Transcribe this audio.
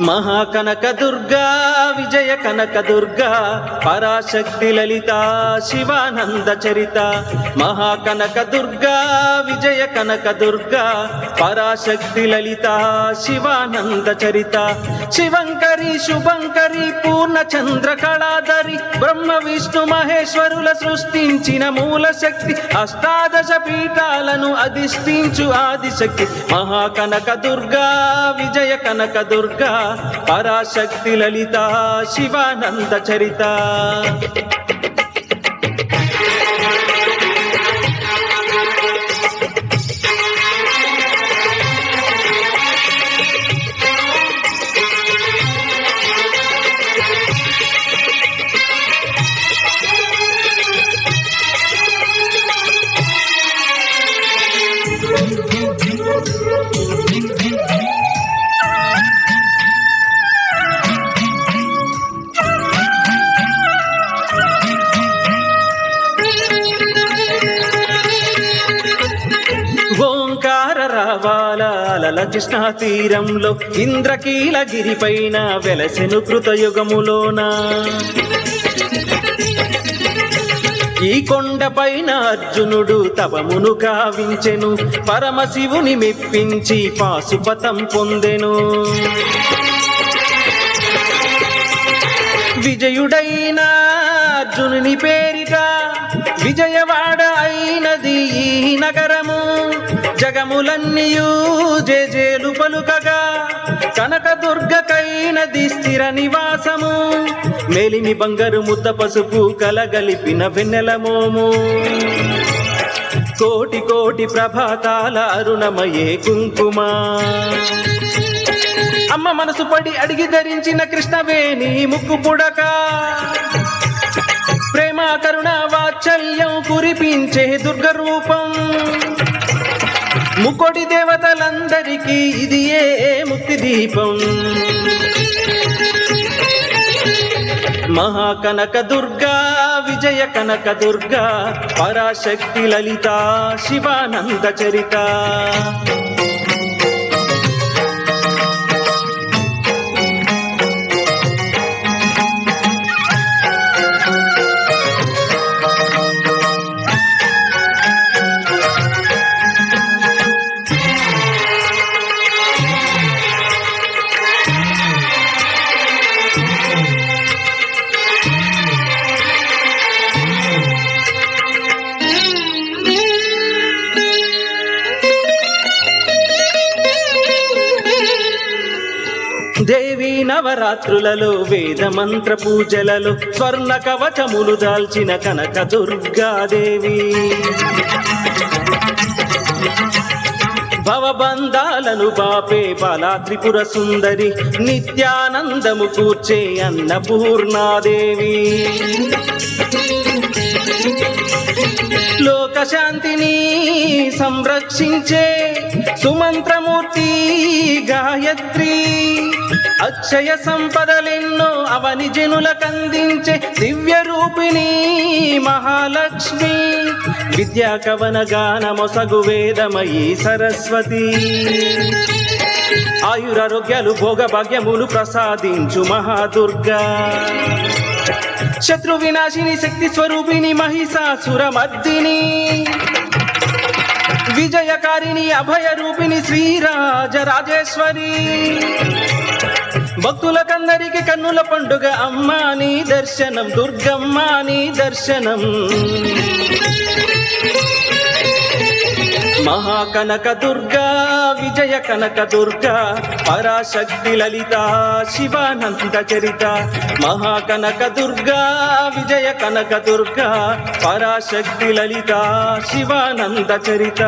మహాకనక దుర్గా విజయ కనక దుర్గా పరాశక్తి లలిత శివానంద చరిత మహాకనక దుర్గా విజయ కనక దుర్గా పరాశక్తి లలిత శివానంద చరిత శివంకరి శుభంకరి పూర్ణ చంద్ర కళాధరి బ్రహ్మ విష్ణు మహేశ్వరుల సృష్టించిన మూల శక్తి అష్టాదశ పీఠాలను అధిష్ఠించు ఆదిశక్తి మహాకనక దుర్గా విజయ కనక దుర్గా పరాశక్తి లలిత శివానంద చరిత రావాల కృష్ణా తీరంలో ఇంద్రకీలగిరి పైన వెలసెను కృతయుగములోన ఈ కొండపైన అర్జునుడు తపమును కావించెను పరమశివుని మెప్పించి పాశుపతం పొందెను విజయుడైన అర్జునుని పేరిట విజయవాడ అయినది ఈ నగరము జగములన్నీయు జేజేలు పలుకగా కనకదుర్గకైనది స్థిర నివాసము మేలిమి బంగారు ముద్ద పసుపు కలగలిపిన వెన్నెల మోము కోటి కోటి ప్రభాతాల అరుణమయే కుంకుమ అమ్మ మనసు పడి అడిగి ధరించిన కృష్ణవేణి ముక్కు పుడక ప్రేమ కరుణ వాత్సల్యం కురిపించే దుర్గ రూపం ముకోటి దేవతలందరికీ ఇది ఏ ముక్తి దీపం మహాకనక దుర్గా విజయ కనక దుర్గా పరాశక్తి లలిత శివానంద చరిత దేవి నవరాత్రులలో వేద మంత్ర పూజలలో స్వర్ణ కవచములు దాల్చిన కనక దుర్గాదేవి భవబంధాలను బాపే బాలా త్రిపుర సుందరి నిత్యానందము కూర్చే అన్నపూర్ణాదేవి లోకశాంతిని సంరక్షించే సుమంత్రమూర్తి గాయత్రి అక్షయ సంపదలెన్నో అవని జనులకందించే దివ్య రూపిణి మహాలక్ష్మి విద్యా కవన గానమొసగు వేదమయీ సరస్వతి ఆయురారోగ్యాలు భోగ భాగ్యములు ప్రసాదించు మహాదుర్గా శత్రు వినాశిని శక్తి స్వరూపిణి మహిషాసుర మర్దిని విజయకారిణి అభయ రూపిణి శ్రీరాజరాజేశ్వరి భక్తులకందరికి కన్నుల పండుగ అమ్మా నీ దర్శనం దుర్గమ్మ నీ దర్శనం మహాకనక దుర్గా విజయ కనక దుర్గా పరాశక్తి లలిత శివానంద చరిత మహాకనక దుర్గా విజయ కనక దుర్గా పరాశక్తి లలిత శివానంద చరిత